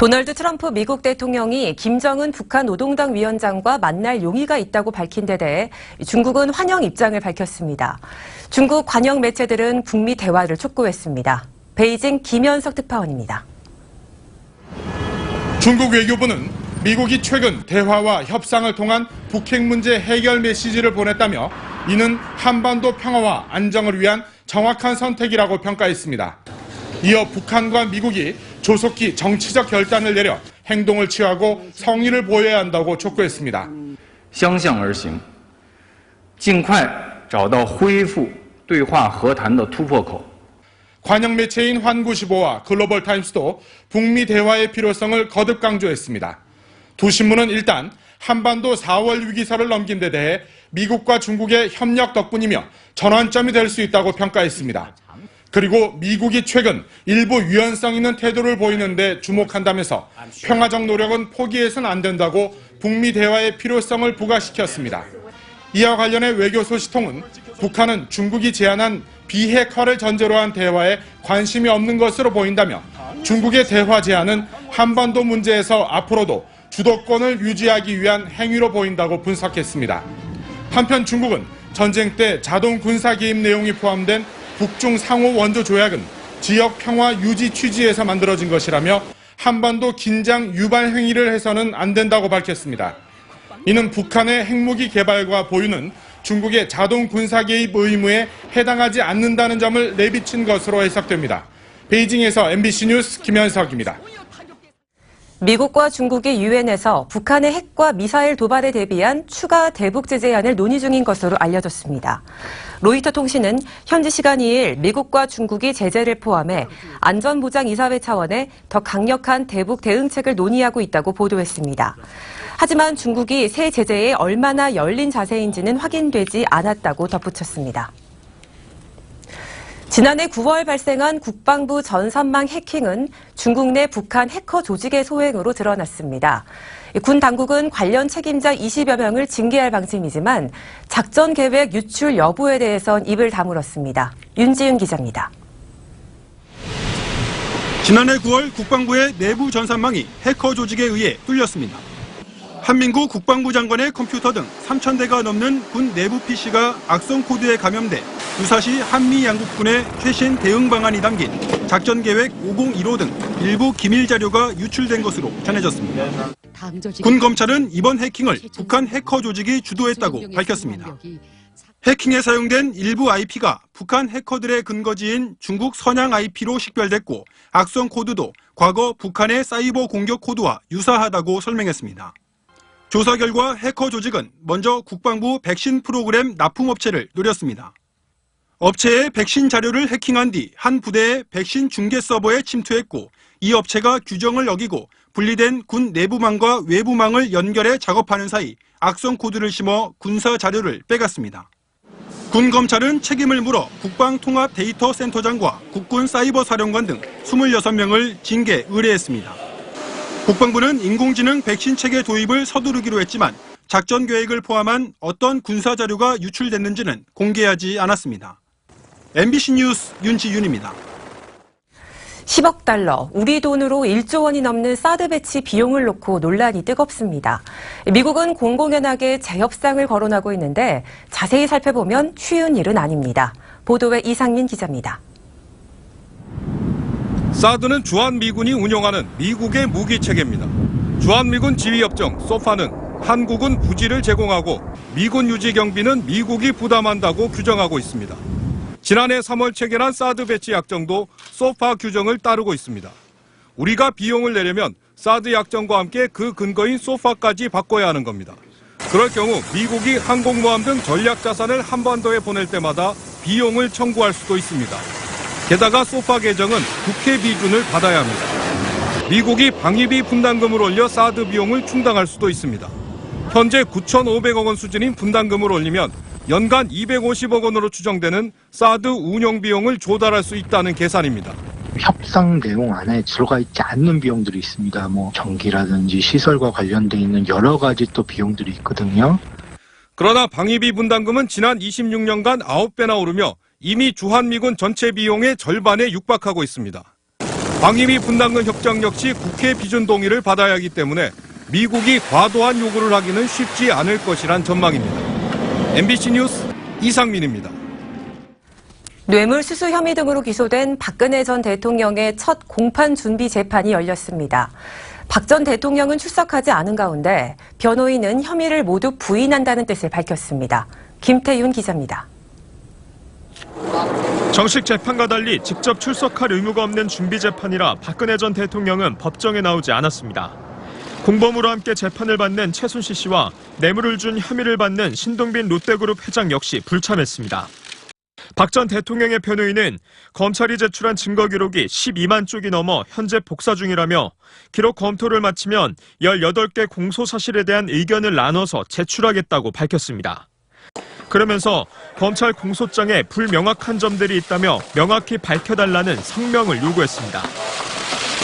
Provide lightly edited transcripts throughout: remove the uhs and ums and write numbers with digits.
도널드 트럼프 미국 대통령이 김정은 북한 노동당 위원장과 만날 용의가 있다고 밝힌 데 대해 중국은 환영 입장을 밝혔습니다. 중국 관영 매체들은 북미 대화를 촉구했습니다. 베이징 김현석 특파원입니다. 중국 외교부는 미국이 최근 대화와 협상을 통한 북핵 문제 해결 메시지를 보냈다며 이는 한반도 평화와 안정을 위한 정확한 선택이라고 평가했습니다. 이어 북한과 미국이 조속히 정치적 결단을 내려 행동을 취하고 성의를 보여야 한다고 촉구했습니다. 相向而行，尽快找到恢复对话和谈的突破口。 관영 매체인 환구시보와 글로벌 타임스도 북미 대화의 필요성을 거듭 강조했습니다. 두 신문은 일단 한반도 4월 위기설을 넘긴 데 대해 미국과 중국의 협력 덕분이며 전환점이 될 수 있다고 평가했습니다. 그리고 미국이 최근 일부 유연성 있는 태도를 보이는데 주목한다면서 평화적 노력은 포기해서는 안 된다고 북미 대화의 필요성을 부각시켰습니다. 이와 관련해 외교 소식통은 북한은 중국이 제안한 비핵화를 전제로 한 대화에 관심이 없는 것으로 보인다며 중국의 대화 제안은 한반도 문제에서 앞으로도 주도권을 유지하기 위한 행위로 보인다고 분석했습니다. 한편 중국은 전쟁 때 자동 군사 개입 내용이 포함된 북중 상호 원조 조약은 지역 평화 유지 취지에서 만들어진 것이라며 한반도 긴장 유발 행위를 해서는 안 된다고 밝혔습니다. 이는 북한의 핵무기 개발과 보유는 중국의 자동 군사 개입 의무에 해당하지 않는다는 점을 내비친 것으로 해석됩니다. 베이징에서 MBC 뉴스 김현석입니다. 미국과 중국이 유엔에서 북한의 핵과 미사일 도발에 대비한 추가 대북 제재안을 논의 중인 것으로 알려졌습니다. 로이터 통신은 현지 시간 2일 미국과 중국이 제재를 포함해 안전보장이사회 차원의 더 강력한 대북 대응책을 논의하고 있다고 보도했습니다. 하지만 중국이 새 제재에 얼마나 열린 자세인지는 확인되지 않았다고 덧붙였습니다. 지난해 9월 발생한 국방부 전선망 해킹은 중국 내 북한 해커 조직의 소행으로 드러났습니다. 군 당국은 관련 책임자 20여 명을 징계할 방침이지만 작전 계획 유출 여부에 대해선 입을 다물었습니다. 윤지윤 기자입니다. 지난해 9월 국방부의 내부 전산망이 해커 조직에 의해 뚫렸습니다. 한민구 국방부 장관의 컴퓨터 등 3,000대가 넘는 군 내부 PC가 악성 코드에 감염돼 유사시 한미 양국군의 최신 대응 방안이 담긴 작전 계획 5015 등 일부 기밀 자료가 유출된 것으로 전해졌습니다. 군 검찰은 이번 해킹을 북한 해커 조직이 주도했다고 밝혔습니다. 해킹에 사용된 일부 IP가 북한 해커들의 근거지인 중국 선양 IP로 식별됐고 악성 코드도 과거 북한의 사이버 공격 코드와 유사하다고 설명했습니다. 조사 결과 해커 조직은 먼저 국방부 백신 프로그램 납품업체를 노렸습니다. 업체의 백신 자료를 해킹한 뒤 한 부대의 백신 중계 서버에 침투했고 이 업체가 규정을 어기고 분리된 군 내부망과 외부망을 연결해 작업하는 사이 악성 코드를 심어 군사 자료를 빼갔습니다. 군 검찰은 책임을 물어 국방통합데이터센터장과 국군 사이버사령관 등 26명을 징계 의뢰했습니다. 국방부는 인공지능 백신 체계 도입을 서두르기로 했지만 작전 계획을 포함한 어떤 군사 자료가 유출됐는지는 공개하지 않았습니다. MBC 뉴스 윤지윤입니다. 10억 달러, 우리 돈으로 1조 원이 넘는 사드 배치 비용을 놓고 논란이 뜨겁습니다. 미국은 공공연하게 재협상을 거론하고 있는데 자세히 살펴보면 쉬운 일은 아닙니다. 보도에 이상민 기자입니다. 사드는 주한미군이 운영하는 미국의 무기체계입니다. 주한미군 지휘협정 소파는 한국은 부지를 제공하고 미군 유지 경비는 미국이 부담한다고 규정하고 있습니다. 지난해 3월 체결한 사드 배치 약정도 소파 규정을 따르고 있습니다. 우리가 비용을 내려면 사드 약정과 함께 그 근거인 소파까지 바꿔야 하는 겁니다. 그럴 경우 미국이 항공모함 등 전략 자산을 한반도에 보낼 때마다 비용을 청구할 수도 있습니다. 게다가 소파 계정은 국회 비준을 받아야 합니다. 미국이 방위비 분담금을 올려 사드 비용을 충당할 수도 있습니다. 현재 9,500억 원 수준인 분담금을 올리면 연간 250억 원으로 추정되는 사드 운영 비용을 조달할 수 있다는 계산입니다. 협상 내용 안에 들어가 있지 않는 비용들이 있습니다. 전기라든지 시설과 관련돼 있는 여러 가지 또 비용들이 있거든요. 그러나 방위비 분담금은 지난 26년간 9배나 오르며 이미 주한미군 전체 비용의 절반에 육박하고 있습니다. 방위비 분담금 협정 역시 국회 비준 동의를 받아야 하기 때문에 미국이 과도한 요구를 하기는 쉽지 않을 것이란 전망입니다. MBC 뉴스 이상민입니다. 뇌물수수 혐의 등으로 기소된 박근혜 전 대통령의 첫 공판 준비 재판이 열렸습니다. 박 전 대통령은 출석하지 않은 가운데 변호인은 혐의를 모두 부인한다는 뜻을 밝혔습니다. 김태윤 기자입니다. 정식 재판과 달리 직접 출석할 의무가 없는 준비 재판이라 박근혜 전 대통령은 법정에 나오지 않았습니다. 공범으로 함께 재판을 받는 최순실 씨와 뇌물을 준 혐의를 받는 신동빈 롯데그룹 회장 역시 불참했습니다. 박 전 대통령의 변호인은 검찰이 제출한 증거 기록이 12만 쪽이 넘어 현재 복사 중이라며 기록 검토를 마치면 18개 공소 사실에 대한 의견을 나눠서 제출하겠다고 밝혔습니다. 그러면서 검찰 공소장에 불명확한 점들이 있다며 명확히 밝혀달라는 성명을 요구했습니다.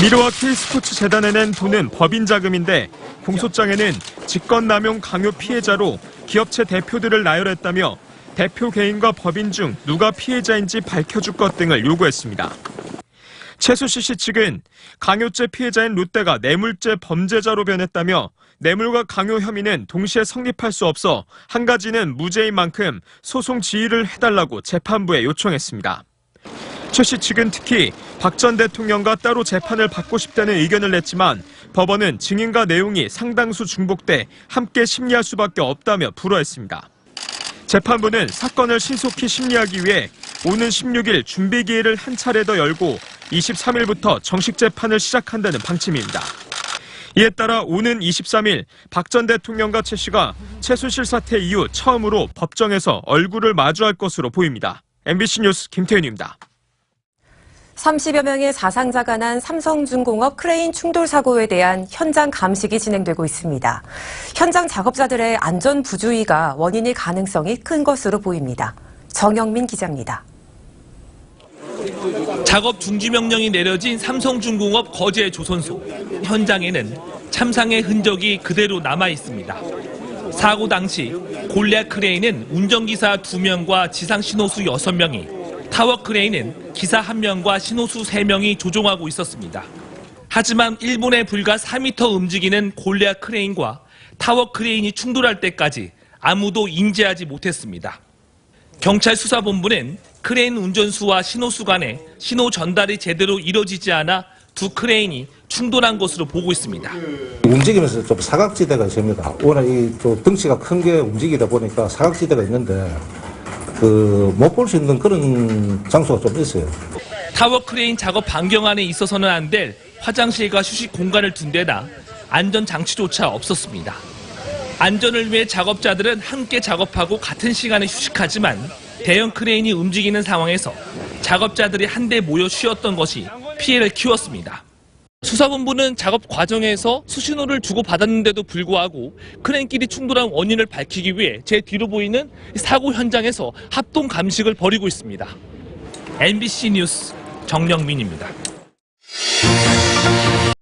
미르와 K스포츠 재단에 낸 돈은 법인 자금인데 공소장에는 직권남용 강요 피해자로 기업체 대표들을 나열했다며 대표 개인과 법인 중 누가 피해자인지 밝혀줄 것 등을 요구했습니다. 최순실 씨 측은 강요죄 피해자인 롯데가 뇌물죄 범죄자로 변했다며 뇌물과 강요 혐의는 동시에 성립할 수 없어 한 가지는 무죄인 만큼 소송 지휘를 해달라고 재판부에 요청했습니다. 최 씨 측은 특히 박 전 대통령과 따로 재판을 받고 싶다는 의견을 냈지만 법원은 증인과 내용이 상당수 중복돼 함께 심리할 수밖에 없다며 불허했습니다. 재판부는 사건을 신속히 심리하기 위해 오는 16일 준비 기일을 한 차례 더 열고 23일부터 정식 재판을 시작한다는 방침입니다. 이에 따라 오는 23일 박 전 대통령과 최 씨가 최순실 사태 이후 처음으로 법정에서 얼굴을 마주할 것으로 보입니다. MBC 뉴스 김태윤입니다. 30여 명의 사상자가 난 삼성중공업 크레인 충돌 사고에 대한 현장 감식이 진행되고 있습니다. 현장 작업자들의 안전 부주의가 원인일 가능성이 큰 것으로 보입니다. 정영민 기자입니다. 작업 중지 명령이 내려진 삼성중공업 거제 조선소. 현장에는 참상의 흔적이 그대로 남아 있습니다. 사고 당시 골리앗 크레인은 운전기사 2명과 지상 신호수 6명이, 타워 크레인은 기사 1명과 신호수 3명이 조종하고 있었습니다. 하지만 1분에 불과 4m 움직이는 골리앗 크레인과 타워 크레인이 충돌할 때까지 아무도 인지하지 못했습니다. 경찰 수사본부는 크레인 운전수와 신호수 간에 신호 전달이 제대로 이뤄지지 않아 두 크레인이 충돌한 것으로 보고 있습니다. 움직이면서 좀 사각지대가 있습니다. 워낙 좀 덩치가 큰 게 움직이다 보니까 사각지대가 있는데 못 볼 수 있는 그런 장소가 좀 있어요. 타워 크레인 작업 반경 안에 있어서는 안 될 화장실과 휴식 공간을 둔 데다 안전 장치조차 없었습니다. 안전을 위해 작업자들은 함께 작업하고 같은 시간에 휴식하지만 대형 크레인이 움직이는 상황에서 작업자들이 한데 모여 쉬었던 것이 피해를 키웠습니다. 수사본부는 작업 과정에서 수신호를 주고받았는데도 불구하고 크레인끼리 충돌한 원인을 밝히기 위해 제 뒤로 보이는 사고 현장에서 합동 감식을 벌이고 있습니다. MBC 뉴스 정영민입니다.